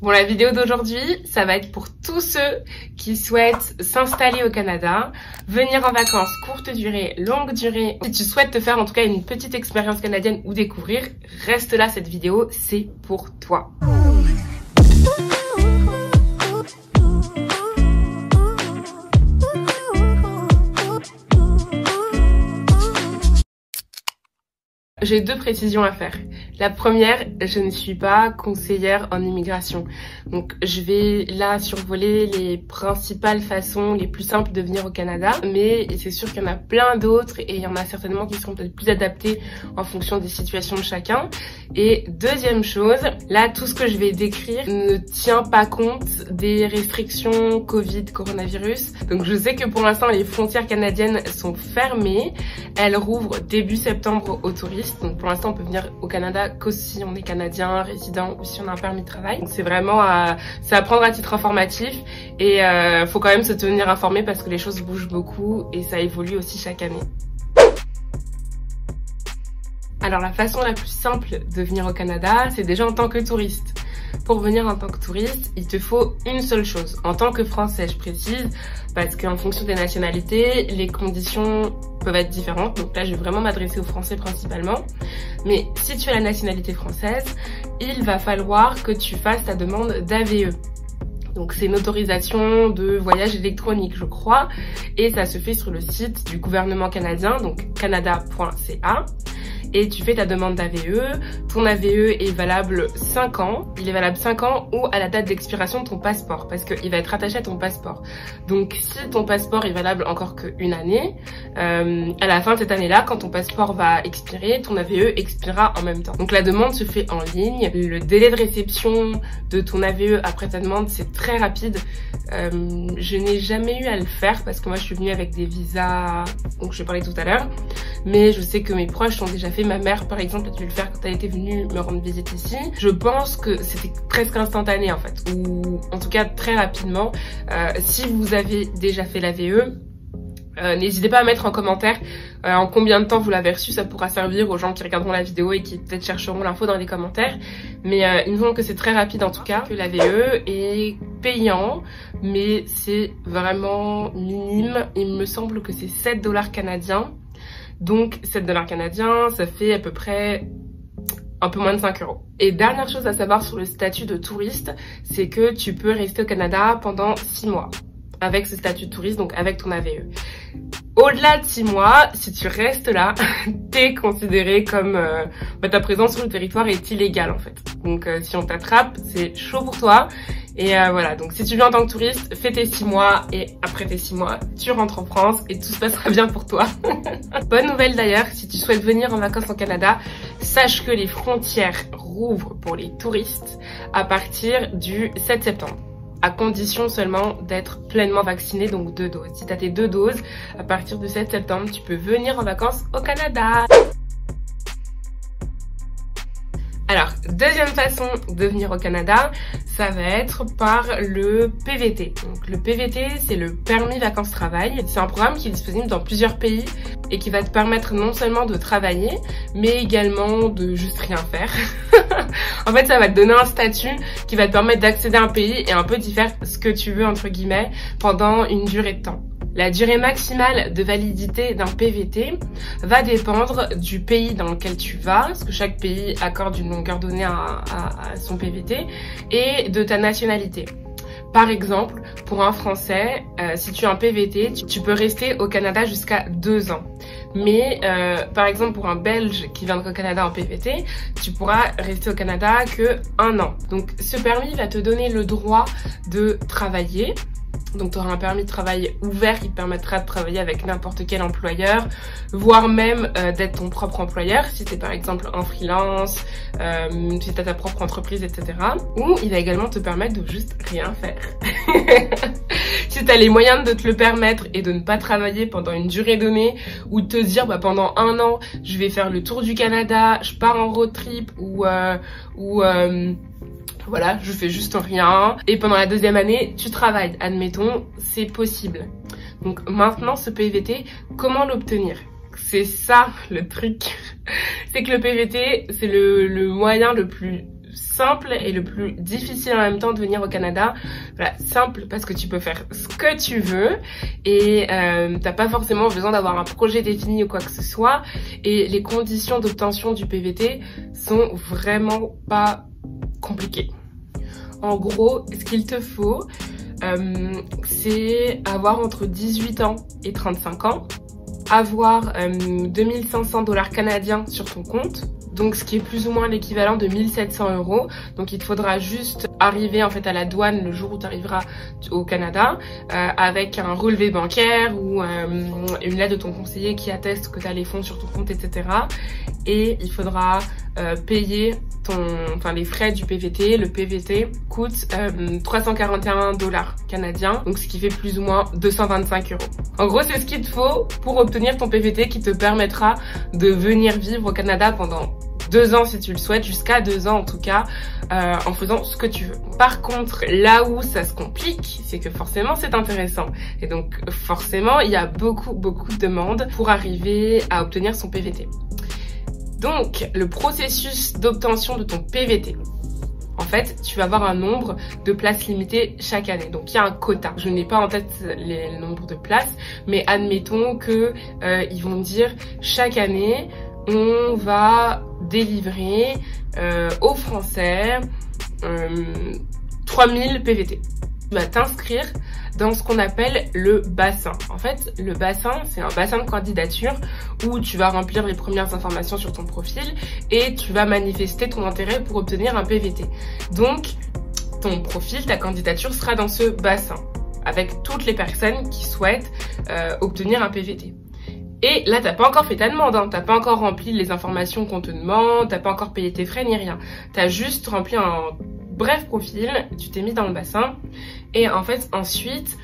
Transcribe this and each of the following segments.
Bon, la vidéo d'aujourd'hui, ça va être pour tous ceux qui souhaitent s'installer au Canada, venir en vacances courte durée, longue durée. Si tu souhaites te faire en tout cas une petite expérience canadienne ou découvrir, reste là, cette vidéo, c'est pour toi. J'ai deux précisions à faire. La première, je ne suis pas conseillère en immigration. Donc je vais là survoler les principales façons les plus simples de venir au Canada. Mais c'est sûr qu'il y en a plein d'autres et il y en a certainement qui seront peut-être plus adaptés en fonction des situations de chacun. Et deuxième chose, là tout ce que je vais décrire ne tient pas compte des restrictions Covid, coronavirus. Donc je sais que pour l'instant les frontières canadiennes sont fermées. Elles rouvrent début septembre aux touristes. Donc pour l'instant on peut venir au Canada que si on est canadien, résident ou si on a un permis de travail. Donc c'est vraiment c'est à prendre à titre informatif et faut quand même se tenir informé parce que les choses bougent beaucoup et ça évolue aussi chaque année. Alors la façon la plus simple de venir au Canada, c'est déjà en tant que touriste. Pour venir en tant que touriste, il te faut une seule chose. En tant que Français, je précise, parce qu'en fonction des nationalités, les conditions peuvent être différentes. Donc là, je vais vraiment m'adresser aux Français principalement. Mais si tu as la nationalité française, il va falloir que tu fasses ta demande d'AVE. Donc c'est une autorisation de voyage électronique, je crois. Et ça se fait sur le site du gouvernement canadien, donc canada.ca. Et tu fais ta demande d'AVE. Ton AVE est valable 5 ans. Il est valable 5 ans ou à la date d'expiration de ton passeport parce qu'il va être attaché à ton passeport. Donc si ton passeport est valable encore qu'une année, à la fin de cette année-là, quand ton passeport va expirer, ton AVE expirera en même temps. Donc la demande se fait en ligne. Le délai de réception de ton AVE après ta demande, c'est très rapide. Je n'ai jamais eu à le faire parce que moi je suis venue avec des visas, donc je vais parler tout à l'heure. Mais je sais que mes proches ont déjà fait. Ma mère par exemple a dû le faire quand elle était venue me rendre visite ici. Je pense que c'était presque instantané en fait, ou en tout cas très rapidement. Si vous avez déjà fait l'AVE, n'hésitez pas à mettre en commentaire en combien de temps vous l'avez reçu. Ça pourra servir aux gens qui regarderont la vidéo et qui peut-être chercheront l'info dans les commentaires. Mais il me semble que c'est très rapide en tout cas, que l'AVE est payant, mais c'est vraiment minime. Il me semble que c'est 7 $ canadiens. Donc 7 $ canadiens, ça fait à peu près un peu moins de 5 €. Et dernière chose à savoir sur le statut de touriste, c'est que tu peux rester au Canada pendant 6 mois avec ce statut de touriste, donc avec ton AVE. Au-delà de 6 mois, si tu restes là, t'es considéré comme ta présence sur le territoire est illégale en fait. Donc si on t'attrape, c'est chaud pour toi. Et voilà, donc si tu viens en tant que touriste, fais tes 6 mois et après tes 6 mois, tu rentres en France et tout se passera bien pour toi. Bonne nouvelle d'ailleurs, si tu souhaites venir en vacances au Canada, sache que les frontières rouvrent pour les touristes à partir du 7 septembre. À condition seulement d'être pleinement vacciné, donc 2 doses. Si tu as tes 2 doses, à partir du 7 septembre, tu peux venir en vacances au Canada. Alors, deuxième façon de venir au Canada, ça va être par le PVT. Donc, le PVT, c'est le permis vacances-travail. C'est un programme qui est disponible dans plusieurs pays et qui va te permettre non seulement de travailler, mais également de juste rien faire. En fait, ça va te donner un statut qui va te permettre d'accéder à un pays et un peu d'y faire ce que tu veux, entre guillemets, pendant une durée de temps. La durée maximale de validité d'un PVT va dépendre du pays dans lequel tu vas, parce que chaque pays accorde une longueur donnée à son PVT, et de ta nationalité. Par exemple, pour un Français, si tu as un PVT, tu peux rester au Canada jusqu'à 2 ans. Mais par exemple, pour un Belge qui viendra au Canada en PVT, tu pourras rester au Canada que 1 an. Donc ce permis va te donner le droit de travailler. Donc tu auras un permis de travail ouvert qui te permettra de travailler avec n'importe quel employeur, voire même d'être ton propre employeur si tu es par exemple en freelance, si tu as ta propre entreprise, etc. Ou il va également te permettre de juste rien faire. Si tu as les moyens de te le permettre et de ne pas travailler pendant une durée donnée, ou de te dire pendant 1 an je vais faire le tour du Canada, je pars en road trip voilà, je fais juste rien. Et pendant la 2e année, tu travailles. Admettons, c'est possible. Donc maintenant, ce PVT, comment l'obtenir? C'est ça le truc. C'est que le PVT, c'est le moyen le plus simple et le plus difficile en même temps de venir au Canada. Voilà, simple parce que tu peux faire ce que tu veux et t'as pas forcément besoin d'avoir un projet défini ou quoi que ce soit, et les conditions d'obtention du PVT sont vraiment pas compliquées. En gros, ce qu'il te faut, c'est avoir entre 18 ans et 35 ans, avoir 2500 $ canadiens sur ton compte, donc ce qui est plus ou moins l'équivalent de 1700 €. Donc il te faudra juste arriver en fait à la douane le jour où tu arriveras au Canada avec un relevé bancaire ou une lettre de ton conseiller qui atteste que tu as les fonds sur ton compte, etc. Et il faudra payer les frais du PVT. Le PVT coûte 341 $ canadiens, donc ce qui fait plus ou moins 225 €. En gros, c'est ce qu'il te faut pour obtenir ton PVT qui te permettra de venir vivre au Canada pendant 2 ans si tu le souhaites, jusqu'à 2 ans en tout cas, en faisant ce que tu veux. Par contre, là où ça se complique, c'est que forcément c'est intéressant. Et donc forcément, il y a beaucoup de demandes pour arriver à obtenir son PVT. Donc, le processus d'obtention de ton PVT. En fait, tu vas avoir un nombre de places limitées chaque année. Donc, il y a un quota. Je n'ai pas en tête le nombre de places, mais admettons que ils vont dire chaque année, on va délivrer aux Français 3000 PVT. Tu vas t'inscrire dans ce qu'on appelle le bassin. En fait, le bassin, c'est un bassin de candidature où tu vas remplir les premières informations sur ton profil et tu vas manifester ton intérêt pour obtenir un PVT. Donc, ton profil, ta candidature sera dans ce bassin avec toutes les personnes qui souhaitent obtenir un PVT. Et là, t'as pas encore fait ta demande, hein. T'as pas encore rempli les informations qu'on te demande, t'as pas encore payé tes frais ni rien. T'as juste rempli un bref profil, tu t'es mis dans le bassin. Et en fait, ensuite,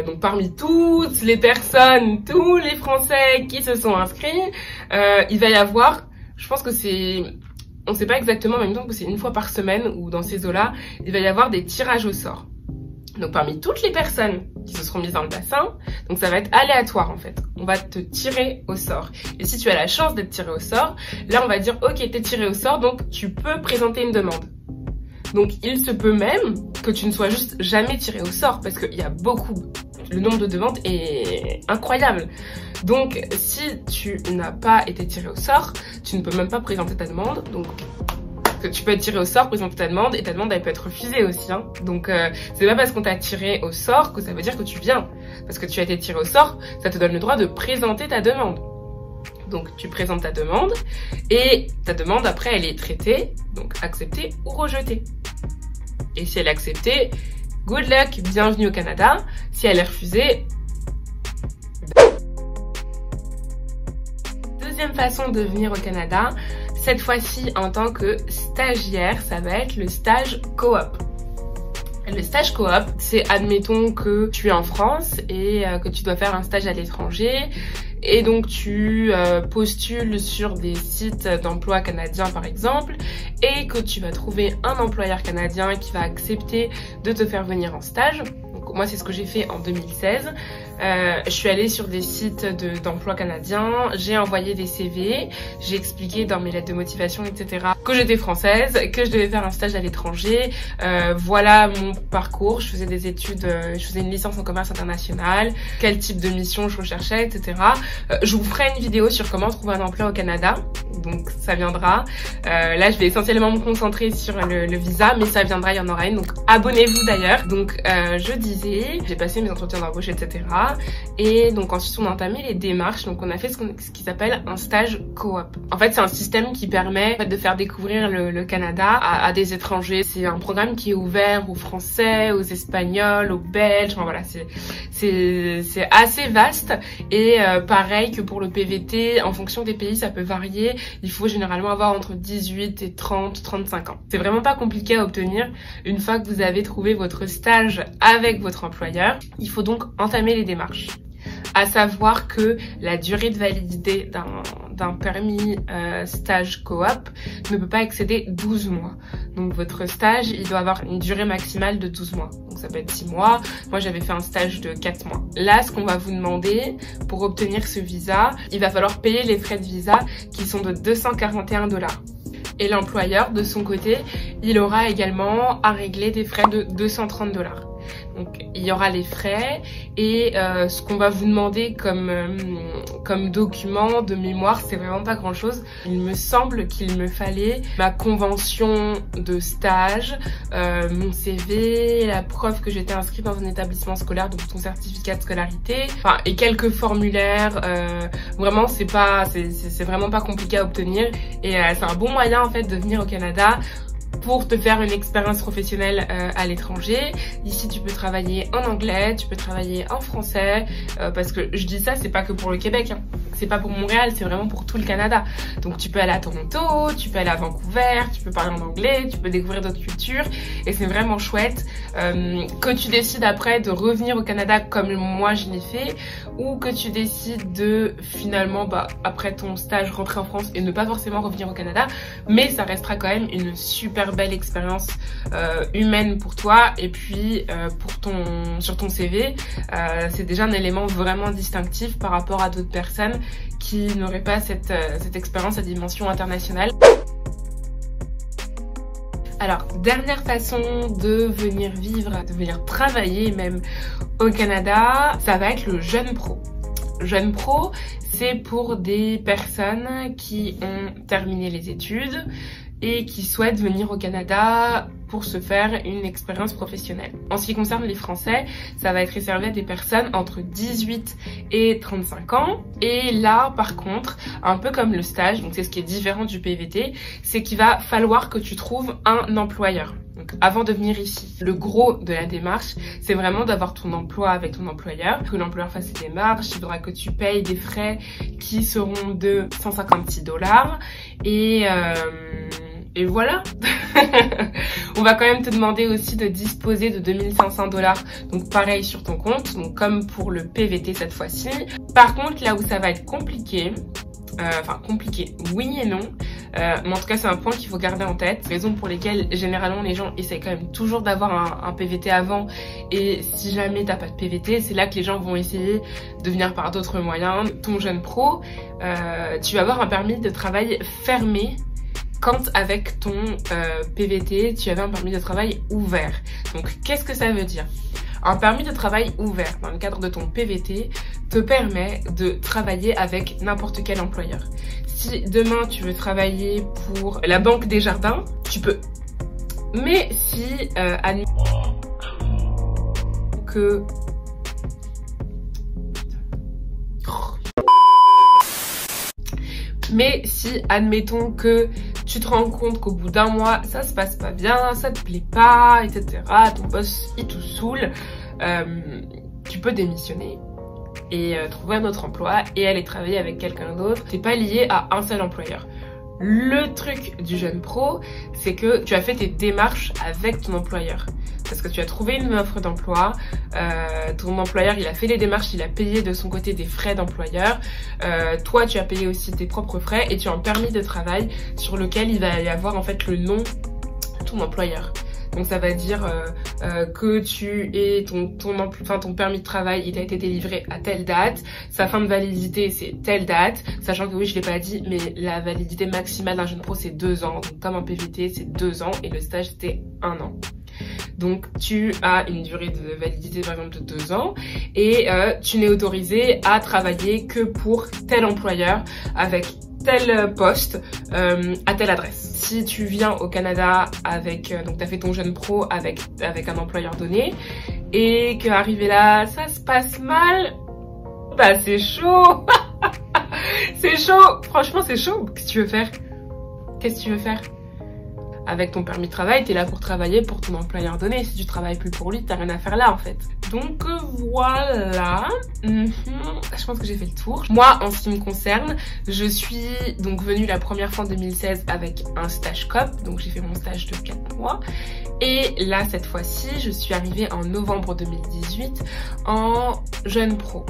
donc parmi toutes les personnes, tous les Français qui se sont inscrits, il va y avoir, je pense que c'est, on sait pas exactement, en même temps que c'est une fois par semaine ou dans ces eaux-là, il va y avoir des tirages au sort. Donc parmi toutes les personnes qui se seront mises dans le bassin, donc ça va être aléatoire en fait. On va te tirer au sort. Et si tu as la chance d'être tiré au sort, là on va dire ok, t'es tiré au sort, donc tu peux présenter une demande. Donc il se peut même que tu ne sois juste jamais tiré au sort parce qu'il y a beaucoup, le nombre de demandes est incroyable. Donc si tu n'as pas été tiré au sort, tu ne peux même pas présenter ta demande. Donc que tu peux être tiré au sort, présenter ta demande, et ta demande elle peut être refusée aussi, hein. Donc c'est pas parce qu'on t'a tiré au sort que ça veut dire que tu viens. Parce que tu as été tiré au sort, ça te donne le droit de présenter ta demande. Donc tu présentes ta demande et ta demande après elle est traitée, donc acceptée ou rejetée. Et si elle est acceptée, good luck, bienvenue au Canada. Si elle est refusée, deuxième façon de venir au Canada, cette fois-ci en tant que stagiaire, ça va être le stage coop. Le stage coop, c'est admettons que tu es en France et que tu dois faire un stage à l'étranger et donc tu postules sur des sites d'emploi canadiens par exemple et que tu vas trouver un employeur canadien qui va accepter de te faire venir en stage. Donc moi c'est ce que j'ai fait en 2016. Je suis allée sur des sites d'emploi canadiens, j'ai envoyé des CV, j'ai expliqué dans mes lettres de motivation, etc. que j'étais française, que je devais faire un stage à l'étranger. Voilà mon parcours, je faisais des études, je faisais une licence en commerce international, quel type de mission je recherchais, etc. Je vous ferai une vidéo sur comment trouver un emploi au Canada, donc ça viendra. Là je vais essentiellement me concentrer sur le visa, mais ça viendra, il y en aura une, donc abonnez-vous d'ailleurs. Donc je disais, j'ai passé mes entretiens d'embauche, etc. Et donc ensuite on a entamé les démarches, donc on a fait ce qui s'appelle un stage coop. En fait c'est un système qui permet de faire découvrir le Canada à des étrangers. C'est un programme qui est ouvert aux Français, aux Espagnols, aux Belges, enfin voilà, c'est assez vaste. Et pareil que pour le PVT, en fonction des pays ça peut varier, il faut généralement avoir entre 18 et 35 ans. C'est vraiment pas compliqué à obtenir une fois que vous avez trouvé votre stage avec votre employeur. Il faut donc entamer les démarches. À savoir que la durée de validité d'un permis stage coop ne peut pas excéder 12 mois. Donc votre stage, il doit avoir une durée maximale de 12 mois. Donc ça peut être 6 mois. Moi, j'avais fait un stage de 4 mois. Là, ce qu'on va vous demander pour obtenir ce visa, il va falloir payer les frais de visa qui sont de 241 $. Et l'employeur, de son côté, il aura également à régler des frais de 230 $. Donc il y aura les frais et ce qu'on va vous demander comme document de mémoire, c'est vraiment pas grand chose. Il me semble qu'il me fallait ma convention de stage, mon CV, la preuve que j'étais inscrite dans un établissement scolaire, donc ton certificat de scolarité, enfin et quelques formulaires. Vraiment c'est vraiment pas compliqué à obtenir et c'est un bon moyen en fait de venir au Canada pour te faire une expérience professionnelle à l'étranger. Ici, tu peux travailler en anglais, tu peux travailler en français, parce que je dis ça, c'est pas que pour le Québec, hein. C'est pas pour Montréal, c'est vraiment pour tout le Canada. Donc tu peux aller à Toronto, tu peux aller à Vancouver, tu peux parler en anglais, tu peux découvrir d'autres cultures et c'est vraiment chouette. Que tu décides après de revenir au Canada comme moi je l'ai fait, ou que tu décides de finalement après ton stage rentrer en France et ne pas forcément revenir au Canada, mais ça restera quand même une super belle expérience humaine pour toi et puis sur ton CV, c'est déjà un élément vraiment distinctif par rapport à d'autres personnes qui n'auraient pas cette expérience à dimension internationale. Alors, dernière façon de venir vivre, de venir travailler même au Canada, ça va être le jeune pro. Jeune pro, c'est pour des personnes qui ont terminé les études et qui souhaitent venir au Canada pour se faire une expérience professionnelle. En ce qui concerne les Français, ça va être réservé à des personnes entre 18 et 35 ans. Et là, par contre, un peu comme le stage, donc c'est ce qui est différent du PVT, c'est qu'il va falloir que tu trouves un employeur. Donc, avant de venir ici, le gros de la démarche, c'est vraiment d'avoir ton emploi avec ton employeur, que l'employeur fasse ses démarches, il faudra que tu payes des frais qui seront de 156 $. Et voilà. On va quand même te demander aussi de disposer de 2500 $, donc pareil sur ton compte, donc comme pour le PVT cette fois-ci. Par contre, là où ça va être compliqué, oui et non, mais en tout cas c'est un point qu'il faut garder en tête, raison pour lesquelles généralement les gens essayent quand même toujours d'avoir un PVT avant, et si jamais t'as pas de PVT, c'est là que les gens vont essayer de venir par d'autres moyens. Ton jeune pro, tu vas avoir un permis de travail fermé, quand avec ton PVT, tu avais un permis de travail ouvert. Donc qu'est-ce que ça veut dire ? Un permis de travail ouvert dans le cadre de ton PVT te permet de travailler avec n'importe quel employeur. Si demain tu veux travailler pour la Banque des Jardins, tu peux. Mais si admettons que tu te rends compte qu'au bout d'un mois, ça se passe pas bien, ça te plaît pas, etc. Ton boss, il te saoule. Tu peux démissionner et trouver un autre emploi et aller travailler avec quelqu'un d'autre. T'es pas lié à un seul employeur. Le truc du jeune pro, c'est que tu as fait tes démarches avec ton employeur. Parce que tu as trouvé une offre d'emploi, ton employeur il a fait les démarches, il a payé de son côté des frais d'employeur, toi tu as payé aussi tes propres frais et tu as un permis de travail sur lequel il va y avoir en fait le nom de ton employeur. Donc ça va dire que ton permis de travail il a été délivré à telle date, sa fin de validité c'est telle date, sachant que oui je l'ai pas dit mais la validité maximale d'un jeune pro c'est 2 ans, donc comme un PVT c'est 2 ans et le stage c'était 1 an. Donc tu as une durée de validité par exemple de 2 ans et tu n'es autorisé à travailler que pour tel employeur avec tel poste à telle adresse. Si tu viens au Canada avec donc t'as fait ton jeune pro avec un employeur donné et qu'arrivé là ça se passe mal, bah c'est chaud. C'est chaud, franchement c'est chaud. Qu'est-ce que tu veux faire? Avec ton permis de travail, t'es là pour travailler pour ton employeur donné. Si tu travailles plus pour lui, t'as rien à faire là en fait. Donc voilà. Je pense que j'ai fait le tour. Moi, en ce qui me concerne, je suis donc venue la première fois en 2016 avec un stage COP. Donc j'ai fait mon stage de 4 mois. Et là, cette fois-ci, je suis arrivée en novembre 2018 en jeune pro.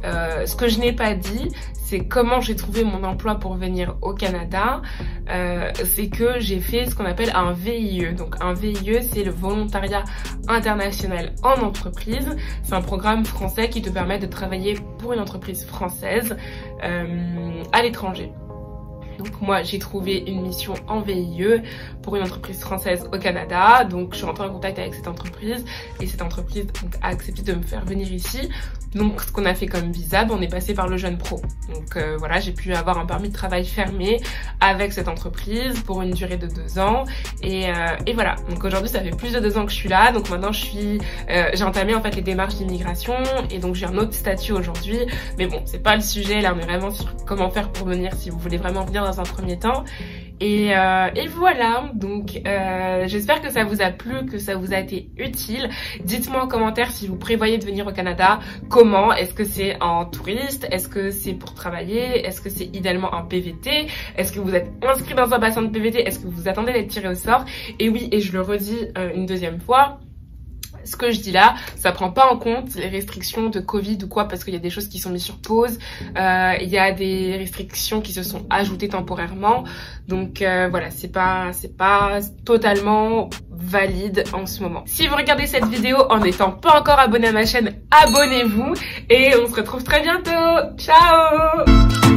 Ce que je n'ai pas dit, c'est comment j'ai trouvé mon emploi pour venir au Canada. C'est que j'ai fait ce qu'on appelle un VIE. Donc un VIE, c'est le volontariat international en entreprise. C'est un programme français qui te permet de travailler pour une entreprise française à l'étranger. Donc moi j'ai trouvé une mission en VIE pour une entreprise française au Canada, donc je suis rentrée en contact avec cette entreprise et cette entreprise donc, a accepté de me faire venir ici. Donc ce qu'on a fait comme visa, on est passé par le Jeune Pro. Donc voilà, j'ai pu avoir un permis de travail fermé avec cette entreprise pour une durée de 2 ans et voilà. Donc aujourd'hui ça fait plus de 2 ans que je suis là, donc maintenant j'ai entamé en fait les démarches d'immigration et donc j'ai un autre statut aujourd'hui. Mais bon, c'est pas le sujet, là on est vraiment sur comment faire pour venir si vous voulez vraiment venir dans un premier temps. Et voilà, donc j'espère que ça vous a plu, que ça vous a été utile. Dites-moi en commentaire si vous prévoyez de venir au Canada, comment, est-ce que c'est en touriste, est-ce que c'est pour travailler, est-ce que c'est idéalement un PVT, est-ce que vous êtes inscrit dans un bassin de PVT, est-ce que vous attendez d'être tiré au sort. Et oui, et je le redis une deuxième fois, ce que je dis là, ça prend pas en compte les restrictions de Covid ou quoi, parce qu'il y a des choses qui sont mises sur pause, il y a des restrictions qui se sont ajoutées temporairement, donc voilà, c'est pas totalement valide en ce moment. Si vous regardez cette vidéo en n'étant pas encore abonné à ma chaîne, abonnez-vous et on se retrouve très bientôt. Ciao!